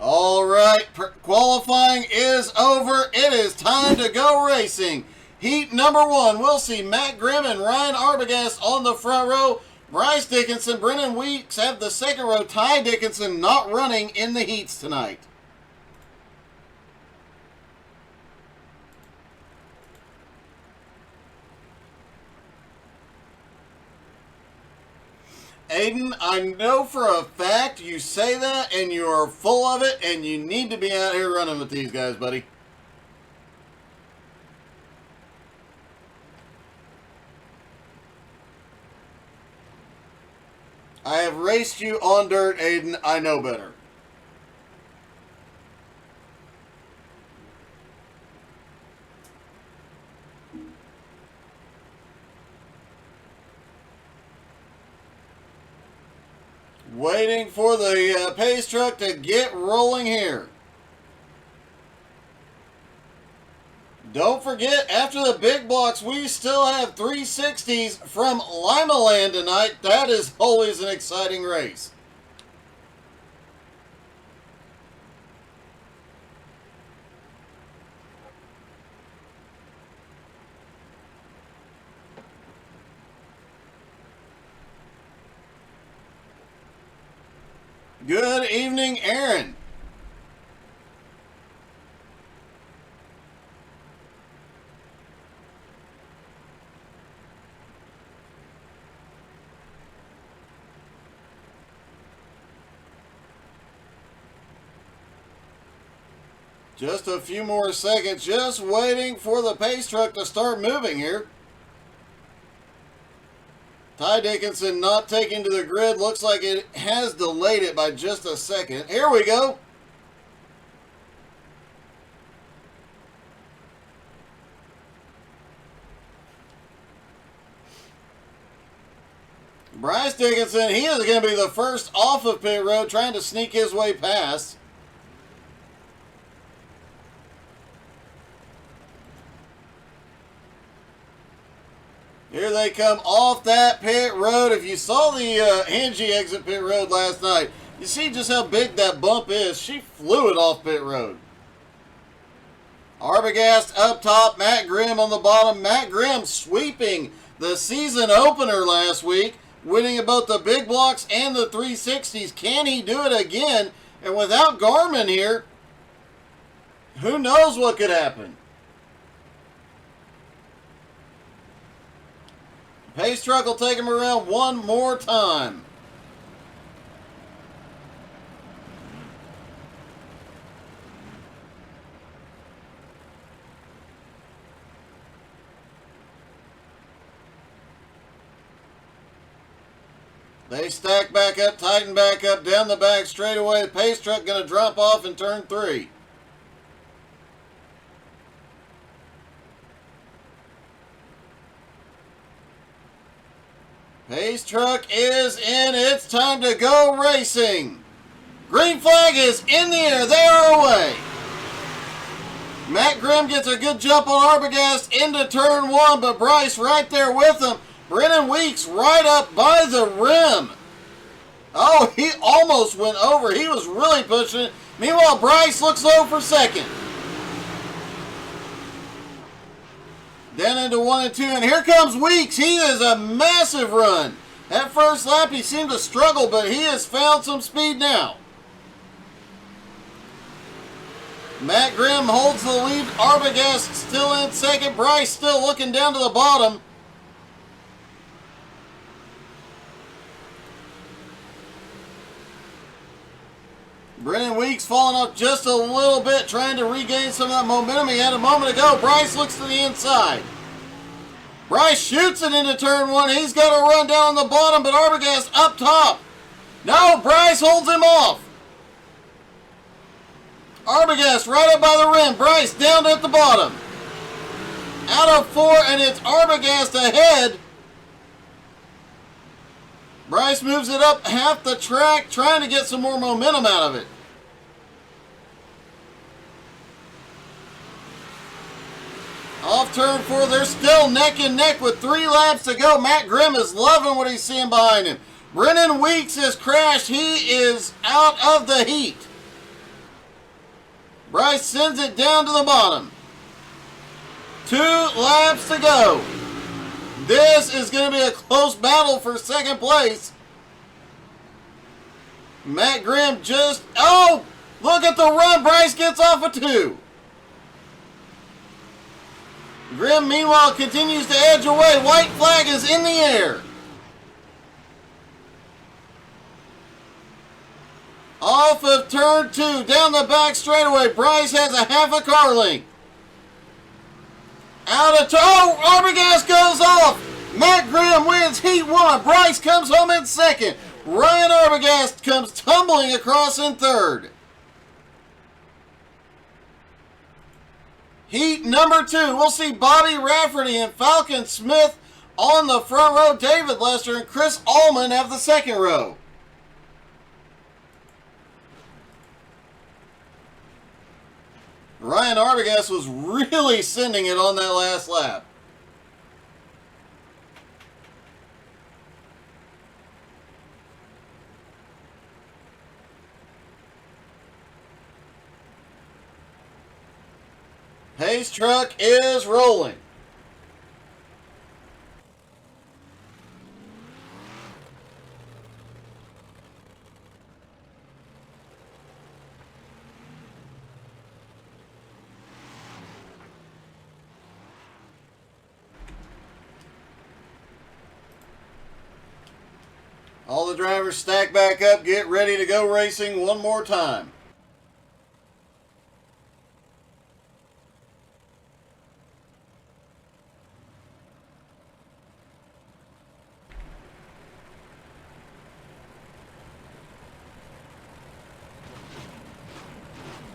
All right, qualifying is over. It is time to go racing. Heat number 1, we'll see Matt Grimm and Ryan Arbogast on the front row. Bryce Dickinson, Brennan Weeks have the second row. Ty Dickinson not running in the heats tonight. Aiden, I know for a fact you say that and you're full of it and you need to be out here running with these guys, buddy. I have raced you on dirt, Aiden. I know better. Waiting for the pace truck to get rolling here. Don't forget, after the big blocks, we still have 360s from Limaland tonight. That is always an exciting race. Good evening, Aaron. Just a few more seconds, just waiting for the pace truck to start moving here. Ty Dickinson not taking to the grid. Looks like it has delayed it by just a second. Here we go. Bryce Dickinson, he is going to be the first off of pit road, trying to sneak his way past. Here they come off that pit road. If you saw the Angie exit pit road last night, you see just how big that bump is. She flew it off pit road. Arbogast up top, Matt Grimm on the bottom. Matt Grimm sweeping the season opener last week, winning both the big blocks and the 360s. Can he do it again? And without Garmin here, who knows what could happen? Pace truck will take him around one more time. They stack back up, tighten back up, down the back straightaway. The pace truck going to drop off in turn 3. Pace truck is in. It's time to go racing. Green flag is in the air. They are away. Matt Grimm gets a good jump on Arbogast into turn 1, but Bryce right there with him. Brennan Weeks right up by the rim. Oh, he almost went over. He was really pushing it. Meanwhile, Bryce looks low for second. Down into 1 and 2, and here comes Weeks. He is a massive run. That first lap, he seemed to struggle, but he has found some speed now. Matt Grimm holds the lead. Arbogast still in second. Bryce still looking down to the bottom. Brennan Weeks falling off just a little bit, trying to regain some of that momentum he had a moment ago. Bryce looks to the inside. Bryce shoots it into turn 1. He's got to run down on the bottom, but Arbogast up top. No, Bryce holds him off. Arbogast right up by the rim. Bryce down at the bottom. Out of 4, and it's Arbogast ahead. Bryce moves it up half the track, trying to get some more momentum out of it. Off turn 4, they're still neck and neck with 3 laps to go. Matt Grimm is loving what he's seeing behind him. Brennan Weeks has crashed. He is out of the heat. Bryce sends it down to the bottom. 2 laps to go. This is going to be a close battle for second place. Matt Grimm just... Oh! Look at the run. Bryce gets off a 2. Grimm, meanwhile, continues to edge away. White flag is in the air. Off of turn 2, down the back straightaway. Bryce has a half a car length. Out of turn. Oh, Arbogast goes off. Matt Grimm wins Heat 1. Bryce comes home in second. Ryan Arbogast comes tumbling across in third. Heat number 2. We'll see Bobby Rafferty and Falcon Smith on the front row. David Lester and Chris Allman have the second row. Ryan Arbogast was really sending it on that last lap. Pace truck is rolling. All the drivers stack back up, get ready to go racing one more time.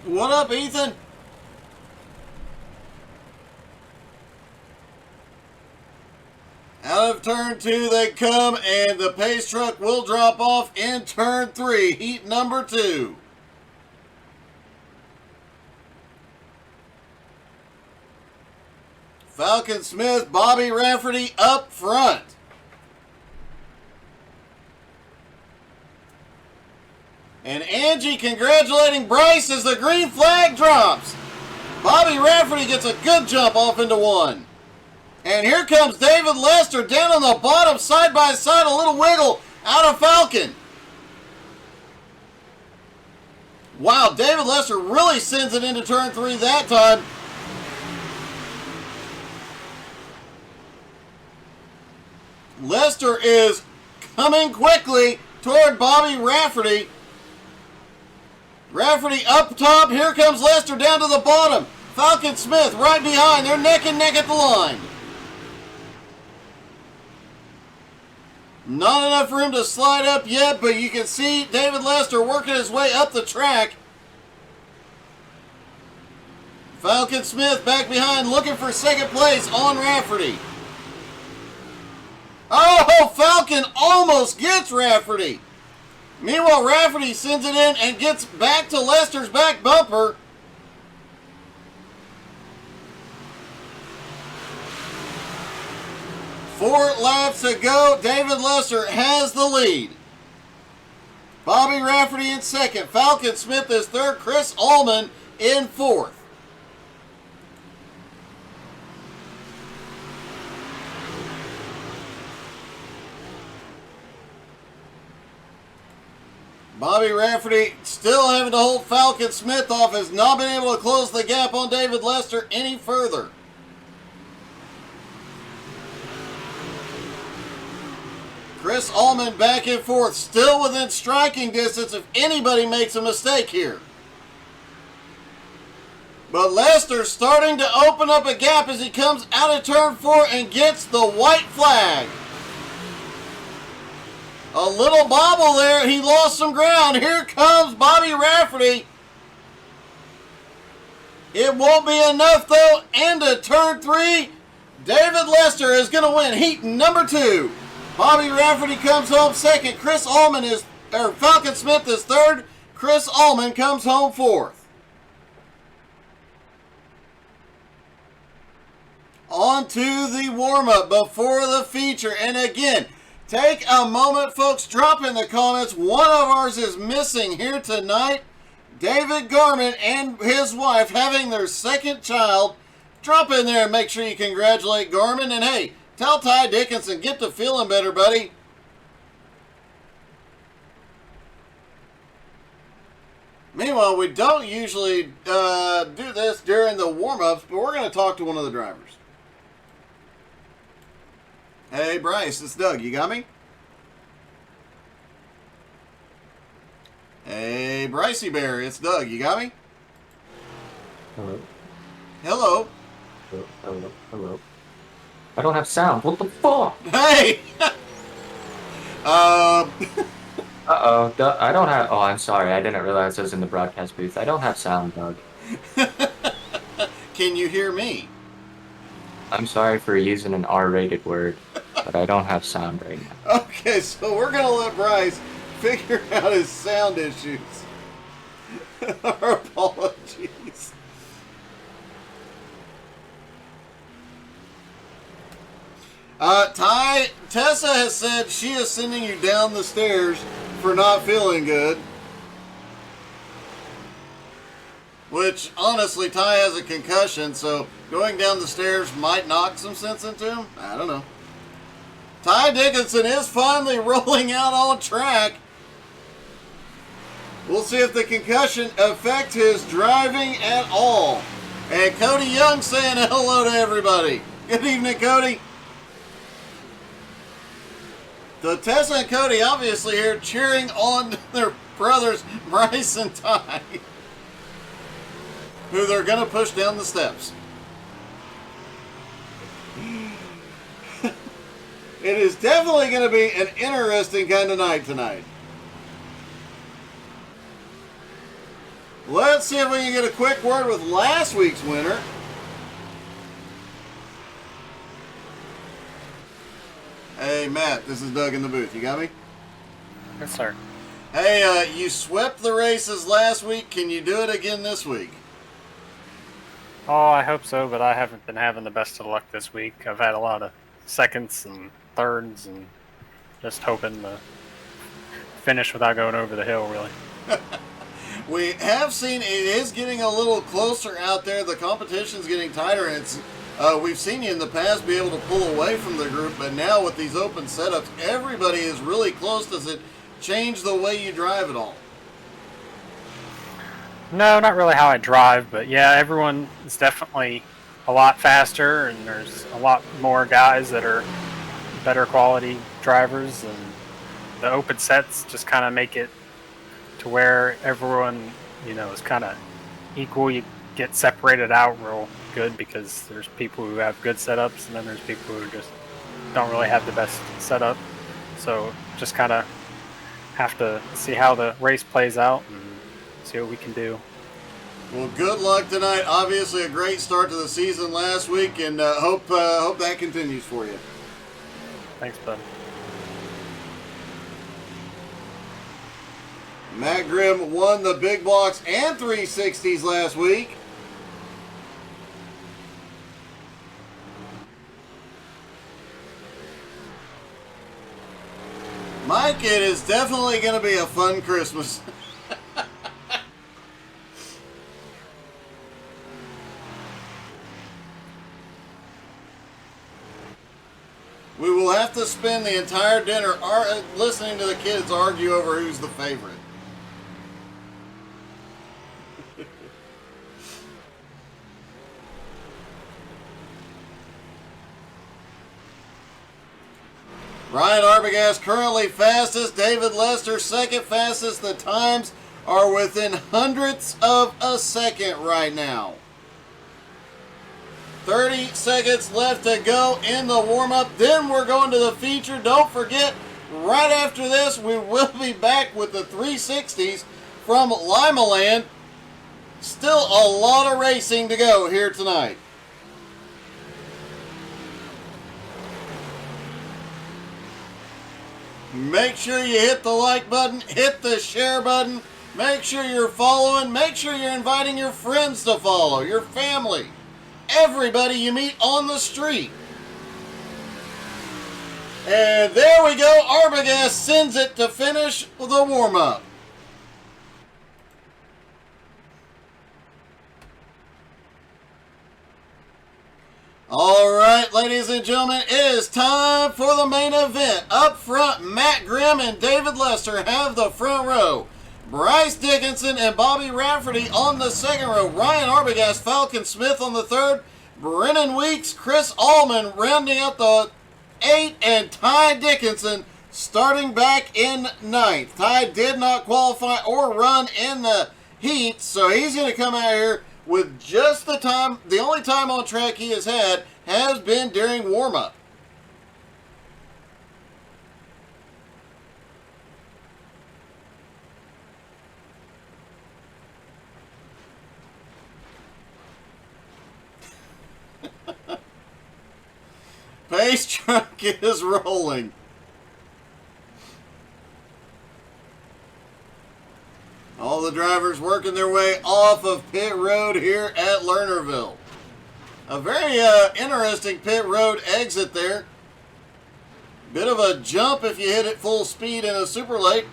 What up, Ethan? Out of turn 2 they come, and the pace truck will drop off in turn 3, heat number 2. Falcon Smith, Bobby Rafferty up front. And Angie congratulating Bryce as the green flag drops. Bobby Rafferty gets a good jump off into 1. And here comes David Lester down on the bottom, side by side, a little wiggle out of Falcon. Wow, David Lester really sends it into turn 3 that time. Lester is coming quickly toward Bobby Rafferty. Rafferty up top. Here comes Lester down to the bottom. Falcon Smith right behind. They're neck and neck at the line. Not enough room to slide up yet, but you can see David Lester working his way up the track. Falcon Smith back behind looking for second place on Rafferty. Oh, Falcon almost gets Rafferty. Meanwhile, Rafferty sends it in and gets back to Lester's back bumper. Four laps to go. David Lester has the lead. Bobby Rafferty in second. Falcon Smith is third. Chris Allman in fourth. Bobby Rafferty still having to hold Falcon Smith off, has not been able to close the gap on David Lester any further. Chris Allman back and forth, still within striking distance if anybody makes a mistake here. But Lester starting to open up a gap as he comes out of turn 4 and gets the white flag. A little bobble there. He lost some ground. Here comes Bobby Rafferty. It won't be enough, though. Into turn 3. David Lester is going to win heat number 2. Bobby Rafferty comes home second. Falcon Smith is third. Chris Allman comes home fourth. On to the warm-up before the feature. And again, take a moment, folks. Drop in the comments. One of ours is missing here tonight. David Gourmet and his wife having their second child. Drop in there and make sure you congratulate Gourmet. And hey, tell Ty Dickinson, get to feeling better, buddy. Meanwhile, we don't usually do this during the warm-ups, but we're going to talk to one of the drivers. Hey, Bryce, it's Doug. You got me? Hey, Brycey Bear, it's Doug. You got me? Hello. Hello. Hello. I don't have sound. What the fuck? Hey! Uh-oh. I don't have... Oh, I'm sorry. I didn't realize I was in the broadcast booth. I don't have sound, Doug. Can you hear me? I'm sorry for using an R-rated word, but I don't have sound right now. Okay, so we're going to let Bryce figure out his sound issues. Our apologies. Tessa has said she is sending you down the stairs for not feeling good. Which, honestly, Ty has a concussion, so going down the stairs might knock some sense into him. I don't know. Ty Dickinson is finally rolling out on track. We'll see if the concussion affects his driving at all. And Cody Young saying hello to everybody. Good evening, Cody. So Tessa and Cody obviously here cheering on their brothers, Bryce and Ty, who they're going to push down the steps. It is definitely going to be an interesting kind of night tonight. Let's see if we can get a quick word with last week's winner. Hey, Matt, this is Doug in the booth. You got me? Yes, sir. Hey, you swept the races last week. Can you do it again this week? Oh, I hope so, but I haven't been having the best of luck this week. I've had a lot of seconds and thirds and just hoping to finish without going over the hill, really. We have seen it is getting a little closer out there. The competition's getting tighter, and it's we've seen you in the past be able to pull away from the group, but now with these open setups, everybody is really close. Does it change the way you drive at all? No, not really how I drive, but yeah, everyone is definitely a lot faster, and there's a lot more guys that are better quality drivers, and the open sets just kind of make it to where everyone, is kind of equal. You get separated out real good because there's people who have good setups, and then there's people who just don't really have the best setup. So just kind of have to see how the race plays out and see what we can do. Well, good luck tonight. Obviously, a great start to the season last week, and hope that continues for you. Thanks, bud. Matt Grimm won the big blocks and 360s last week. Mike, it is definitely going to be a fun Christmas. We will have to spend the entire dinner listening to the kids argue over who's the favorite. Ryan Arbogast currently fastest. David Lester second fastest. The times are within hundredths of a second right now. 30 seconds left to go in the warm-up. Then we're going to the feature. Don't forget, right after this, we will be back with the 360s from Limaland. Still a lot of racing to go here tonight. Make sure you hit the like button, hit the share button, make sure you're following, make sure you're inviting your friends to follow, your family, everybody you meet on the street. And there we go, Arbogast sends it to finish the warm-up. All right, ladies and gentlemen, it is time for the main event. Up front, Matt Grimm and David Lester have the front row. Bryce Dickinson and Bobby Rafferty on the second row. Ryan Arbogast, Falcon Smith on the third. Brennan Weeks, Chris Allman rounding out the 8, and Ty Dickinson starting back in 9th. Ty did not qualify or run in the heat, so he's going to come out here with just the time. The only time on track he has had has been during warm-up. Pace truck is rolling. All the drivers working their way off of pit road here at Lernerville. A very interesting pit road exit there. Bit of a jump if you hit it full speed in a super late,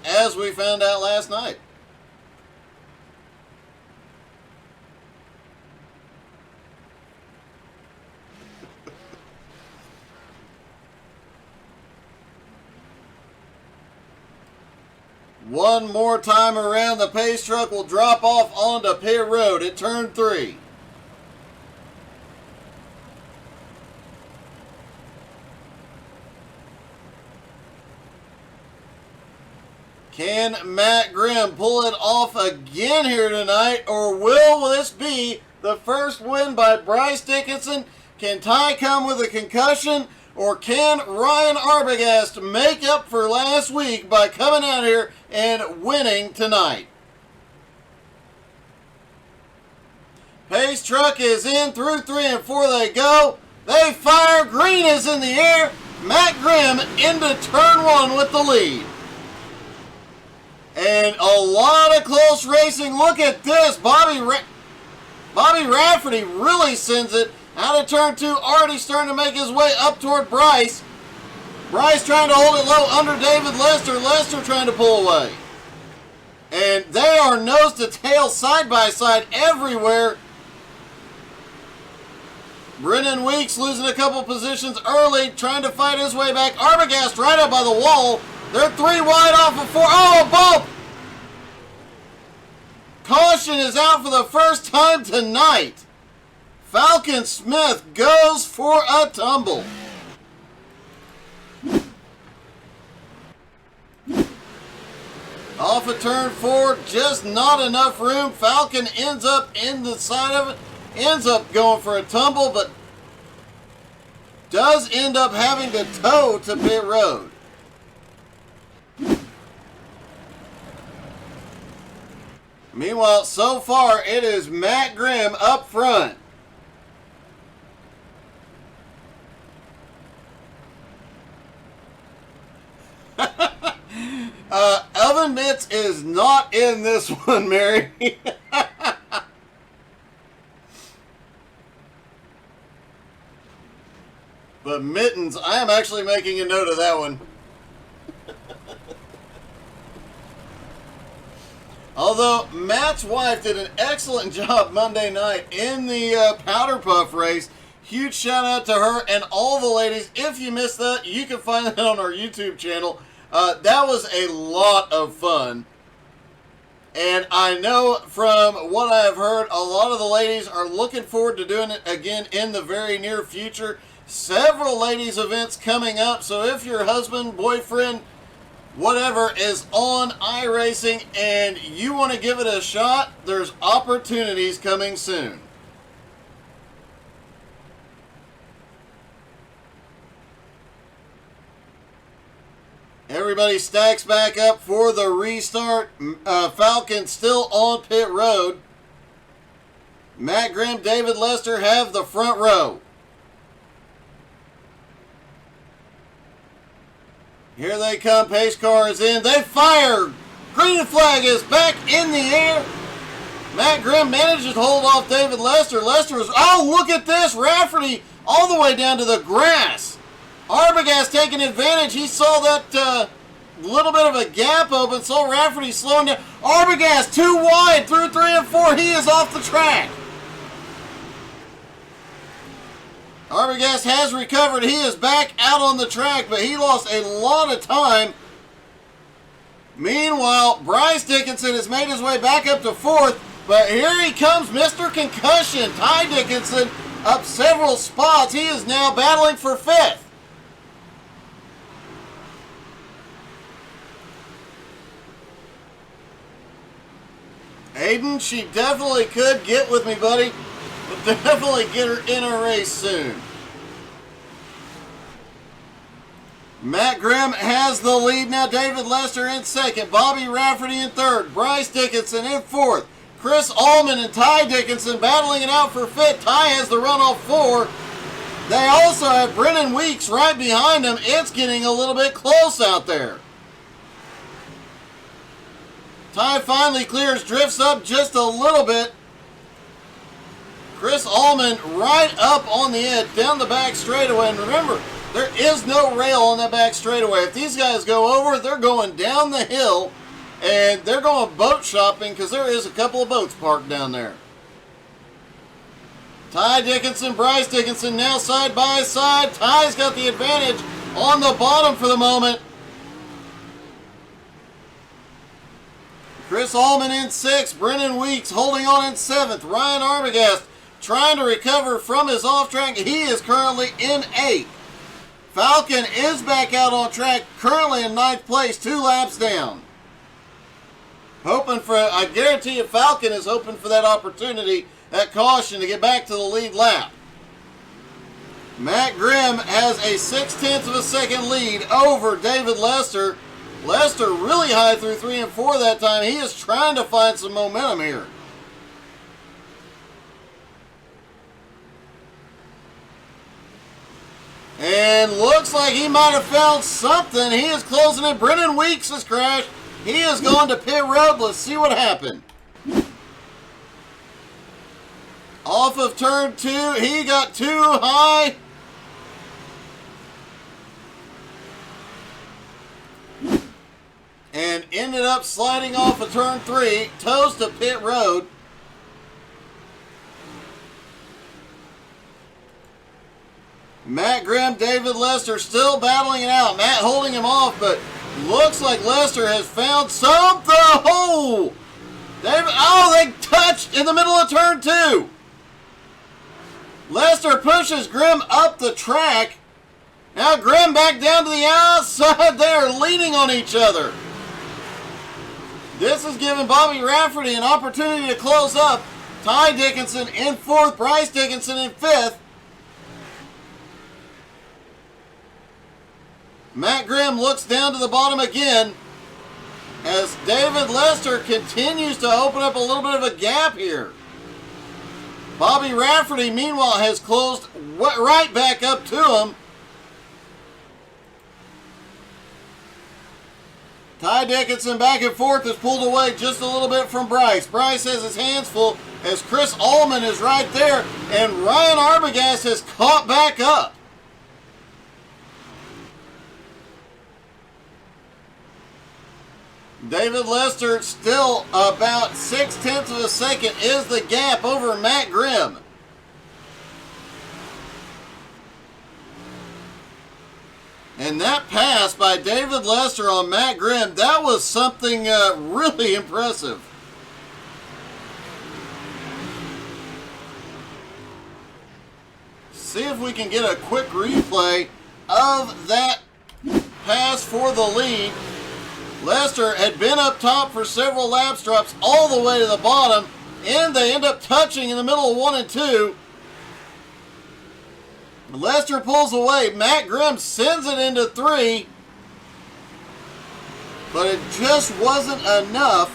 as we found out last night. One more time around, the pace truck will drop off onto pit road at turn 3. Can Matt Grimm pull it off again here tonight, or will this be the first win by Bryce Dickinson? Can Ty come with a concussion, or can Ryan Arbogast make up for last week by coming out here and winning tonight? Pace truck is in, through 3 and 4 they go. They fire, green is in the air. Matt Grimm into turn 1 with the lead. And a lot of close racing. Look at this. Bobby Rafferty really sends it out of turn 2, already starting to make his way up toward Bryce. Bryce trying to hold it low under David Lester. Lester trying to pull away. And they are nose to tail, side by side everywhere. Brennan Weeks losing a couple positions early, trying to fight his way back. Arbogast right up by the wall. They're 3 wide off of 4. Oh, a bump! Caution is out for the first time tonight. Falcon Smith goes for a tumble. Off of turn 4, just not enough room. Falcon ends up in the side of it, ends up going for a tumble, but does end up having to tow to pit road. Meanwhile, so far, it is Matt Grimm up front. Oven Mitts is not in this one, Mary. But Mittens, I am actually making a note of that one. Although Matt's wife did an excellent job Monday night in the Powder Puff race. Huge shout out to her and all the ladies. If you missed that, you can find that on our YouTube channel. That was a lot of fun. And I know from what I've heard, a lot of the ladies are looking forward to doing it again in the very near future. Several ladies events coming up. So if your husband, boyfriend, whatever is on iRacing and you want to give it a shot, there's opportunities coming soon. Everybody stacks back up for the restart. Falcon still on pit road. Matt Grimm, David Lester have the front row. Here they come. Pace car is in. They fire. Green flag is back in the air. Matt Grimm manages to hold off David Lester. Lester is... Oh, look at this. Rafferty all the way down to the grass. Arbogast taking advantage. He saw that little bit of a gap open. So Rafferty slowing down. Arbogast too wide through 3 and 4. He is off the track. Arbogast has recovered. He is back out on the track, but he lost a lot of time. Meanwhile, Bryce Dickinson has made his way back up to 4th, but here he comes, Mr. Concussion. Ty Dickinson up several spots. He is now battling for 5th. Aiden, she definitely could get with me, buddy. We'll definitely get her in a race soon. Matt Grimm has the lead now. David Lester in 2nd. Bobby Rafferty in 3rd. Bryce Dickinson in 4th. Chris Allman and Ty Dickinson battling it out for 5th. Ty has the run off 4. They also have Brennan Weeks right behind him. It's getting a little bit close out there. Ty finally clears, drifts up just a little bit. Chris Allman right up on the edge, down the back straightaway. And remember, there is no rail on that back straightaway. If these guys go over, they're going down the hill, and they're going boat shopping because there is a couple of boats parked down there. Ty Dickinson, Bryce Dickinson now side by side. Ty's got the advantage on the bottom for the moment. Chris Allman in 6th. Brennan Weeks holding on in 7th. Ryan Arbogast trying to recover from his off track. He is currently in 8th. Falcon is back out on track, currently in 9th place, 2 laps down. Hoping for, I guarantee you Falcon is hoping for that opportunity at caution to get back to the lead lap. Matt Grimm has a 0.6 of a second lead over David Lester. Lester really high through 3 and 4 that time. He is trying to find some momentum here. And looks like he might have found something. He is closing in. Brennan Weeks has crashed. He is going to pit road. Let's see what happened. Off of turn 2. He got too high. And ended up sliding off of turn 3. Toes to pit road. Matt Grimm, David Lester still battling it out. Matt holding him off, but looks like Lester has found something. Oh! David, they touched in the middle of turn 2. Lester pushes Grimm up the track. Now Grimm back down to the outside. They are leaning on each other. This is giving Bobby Rafferty an opportunity to close up. Ty Dickinson in 4th, Bryce Dickinson in 5th. Matt Grimm looks down to the bottom again as David Lester continues to open up a little bit of a gap here. Bobby Rafferty, meanwhile, has closed right back up to him. Ty Dickinson back and forth is pulled away just a little bit from Bryce. Bryce has his hands full as Chris Allman is right there, and Ryan Arbogast has caught back up. David Lester still about 0.6 of a second is the gap over Matt Grimm. And that pass by David Lester on Matt Grimm, that was something really impressive. See if we can get a quick replay of that pass for the lead. Lester had been up top for several laps, drops all the way to the bottom, and they end up touching in the middle of 1 and 2. Lester pulls away. Matt Grimm sends it into 3, but it just wasn't enough.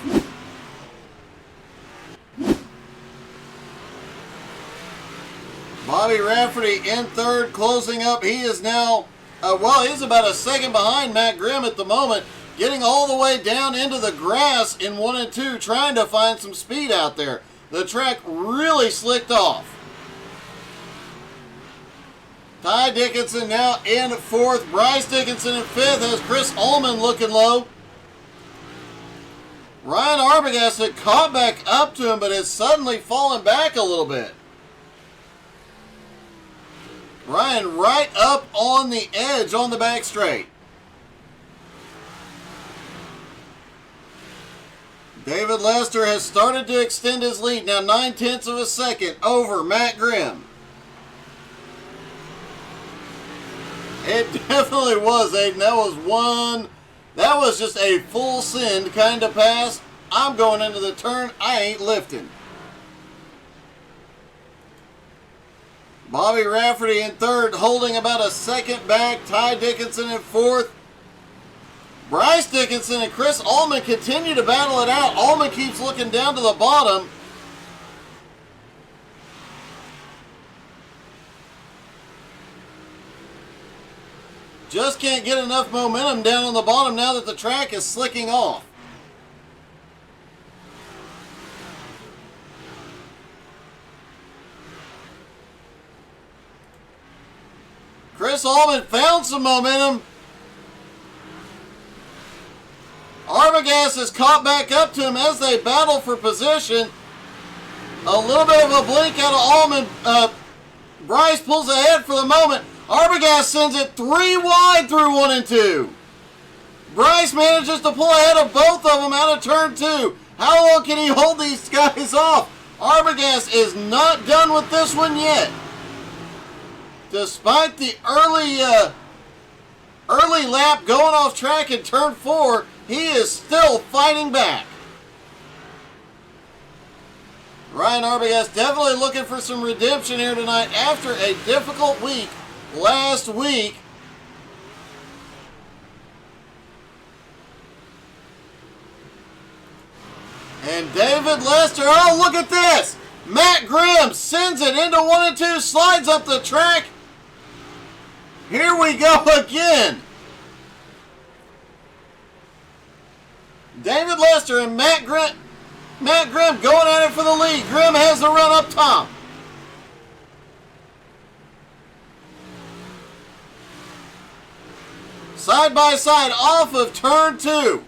Bobby Rafferty in 3rd, closing up. He is now, he's about a second behind Matt Grimm at the moment. Getting all the way down into the grass in 1 and 2, trying to find some speed out there. The track really slicked off. Ty Dickinson now in 4th. Bryce Dickinson in 5th has Chris Allman looking low. Ryan Arbogast had caught back up to him, but has suddenly fallen back a little bit. Ryan right up on the edge on the back straight. David Lester has started to extend his lead, now 9/10 of a second over Matt Grimm. It definitely was, Aiden. That was just a full send kind of pass. I'm going into the turn, I ain't lifting. Bobby Rafferty in third, holding about a second back. Ty Dickinson in fourth. Bryce Dickinson and Chris Allman continue to battle it out. Allman keeps looking down to the bottom. Just can't get enough momentum down on the bottom now that the track is slicking off. Chris Allman found some momentum. Arbogast is caught back up to him as they battle for position. A little bit of a blink out of Allman. Bryce pulls ahead for the moment. Arbogast sends it 3 wide through 1 and 2. Bryce manages to pull ahead of both of them out of turn 2. How long can he hold these guys off? Arbogast is not done with this one yet. Despite the early lap going off track in turn 4, he is still fighting back. Ryan Arbogast definitely looking for some redemption here tonight after a difficult week last week. And David Lester, oh, look at this. Matt Grimm sends it into 1 and 2, slides up the track. Here we go again. David Lester and Matt Grimm going at it for the lead. Grimm has the run up top. Side by side off of turn 2.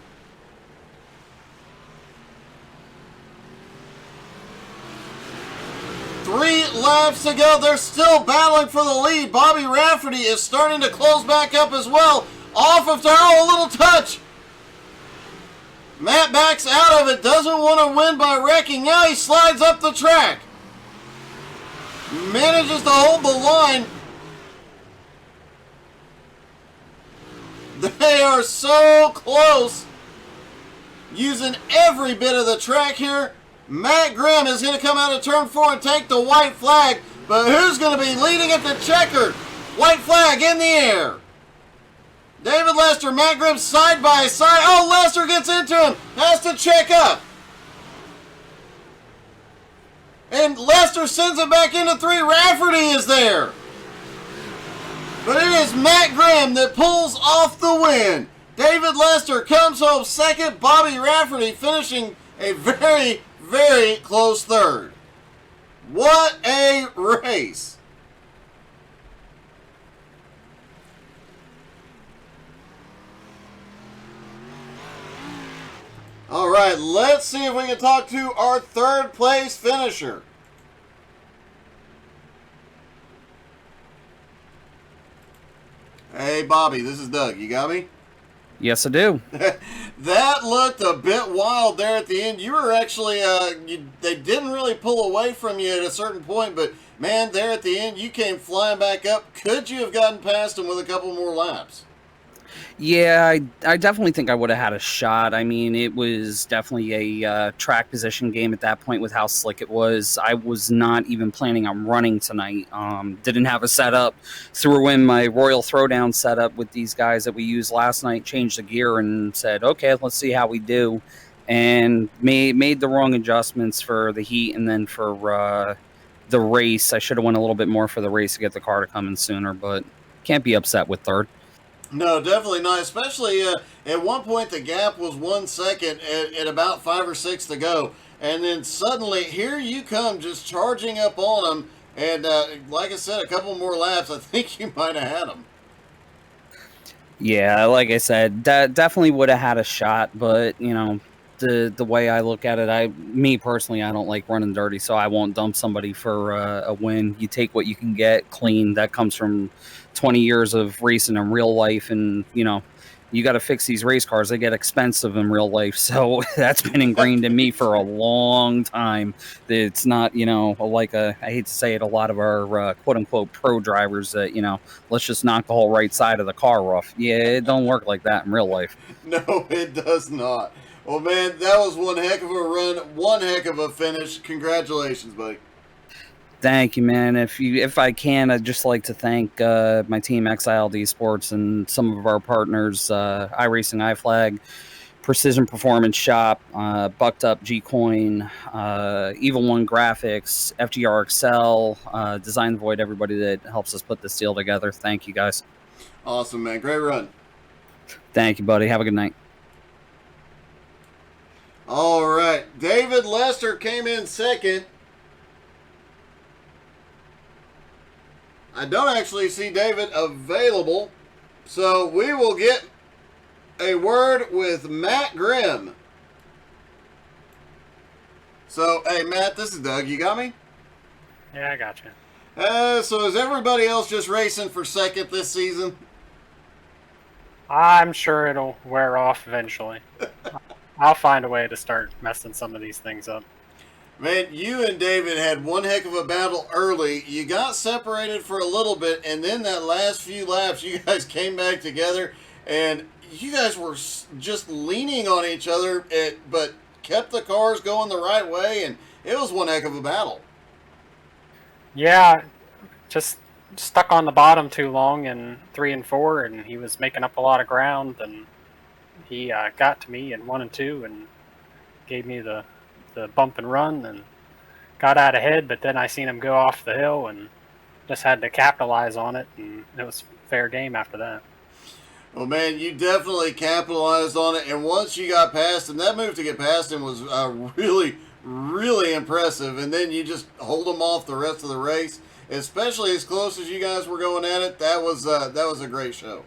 Three laps to go. They're still battling for the lead. Bobby Rafferty is starting to close back up as well. Off of turn, a little touch. Matt backs out of it. Doesn't want to win by wrecking. Now he slides up the track. Manages to hold the line. They are so close. Using every bit of the track here. Matt Grimm is going to come out of turn 4 and take the white flag. But who's going to be leading at the checkered? White flag in the air. David Lester, Matt Grimm side by side. Oh, Lester gets into him. Has to check up. And Lester sends it back into 3. Rafferty is there. But it is Matt Grimm that pulls off the win. David Lester comes home second. Bobby Rafferty finishing a very, very close third. What a race. All right, let's see if we can talk to our third place finisher. Hey, Bobby, this is Doug. You got me? Yes, I do. That looked a bit wild there at the end. You were actually, they didn't really pull away from you at a certain point, but man, there at the end, you came flying back up. Could you have gotten past them with a couple more laps? Yeah, I definitely think I would have had a shot. I mean, it was definitely a track position game at that point with how slick it was. I was not even planning on running tonight. Didn't have a setup. Threw in my Royal Throwdown setup with these guys that we used last night, changed the gear, and said, okay, let's see how we do. And made the wrong adjustments for the heat and then for the race. I should have went a little bit more for the race to get the car to come in sooner, but can't be upset with third. No, definitely not. Especially at one point, the gap was 1 second at about 5 or 6 to go. And then suddenly, here you come just charging up on them. And like I said, a couple more laps, I think you might have had them. Yeah, like I said, definitely would have had a shot. But, you know, the way I look at it. Me personally, I don't like running dirty, so I won't dump somebody for a win. You take what you can get clean. That comes from 20 years of racing in real life, and you got to fix these race cars. They get expensive in real life, so that's been ingrained in me for a long time. It's not, like I hate to say it, a lot of our quote unquote pro drivers that let's just knock the whole right side of the car off. Yeah, it don't work like that in real life. No, it does not. Well, man, that was one heck of a run, one heck of a finish. Congratulations, buddy. Thank you, man. If I can, I'd just like to thank my team, XILD Sports, and some of our partners, iRacing, iFlag, Precision Performance Shop, Bucked Up G-Coin, Evil One Graphics, FGR Excel, Design the Void, everybody that helps us put this deal together. Thank you, guys. Awesome, man. Great run. Thank you, buddy. Have a good night. All right. David Lester came in second. I don't actually see David available, so we will get a word with Matt Grimm. So, hey, Matt, this is Doug. You got me? Yeah, I got you. So is everybody else just racing for second this season? I'm sure it'll wear off eventually. I'll find a way to start messing some of these things up. Man, you and David had one heck of a battle early. You got separated for a little bit, and then that last few laps, you guys came back together, and you guys were just leaning on each other, but kept the cars going the right way, and it was one heck of a battle. Yeah, just stuck on the bottom too long in 3 and 4, and he was making up a lot of ground, and he got to me in 1 and 2 and gave me the bump and run and got out ahead, but then I seen him go off the hill and just had to capitalize on it, and it was fair game after that. Well, man, you definitely capitalized on it, and once you got past him, that move to get past him was really, really impressive, and then you just hold him off the rest of the race, especially as close as you guys were going at it. That was a great show.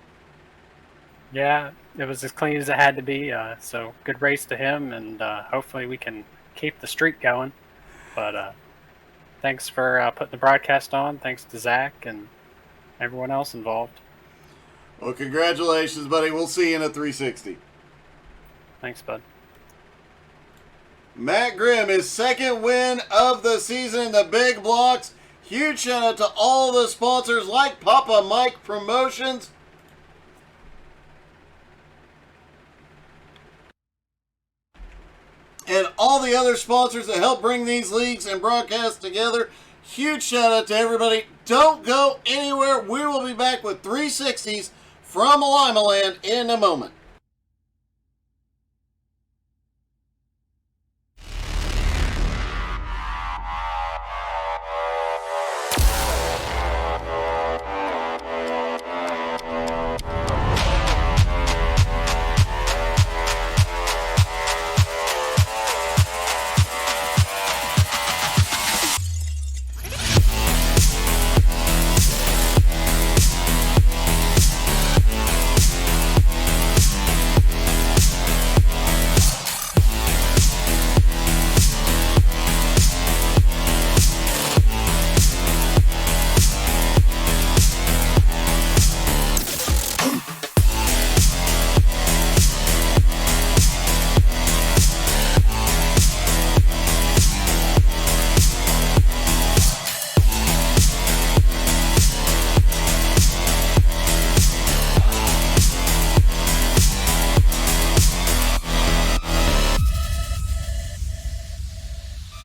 Yeah, it was as clean as it had to be, so good race to him, and hopefully we can keep the streak going. But thanks for putting the broadcast on. Thanks to Zach and everyone else involved. Well, congratulations, buddy. We'll see you in a 360. Thanks, bud. Matt Grimm, his second win of the season in the big blocks. Huge shout out to all the sponsors like Papa Mike Promotions, and all the other sponsors that help bring these leagues and broadcasts together. Huge shout out to everybody. Don't go anywhere. We will be back with 360s from Lima Land in a moment.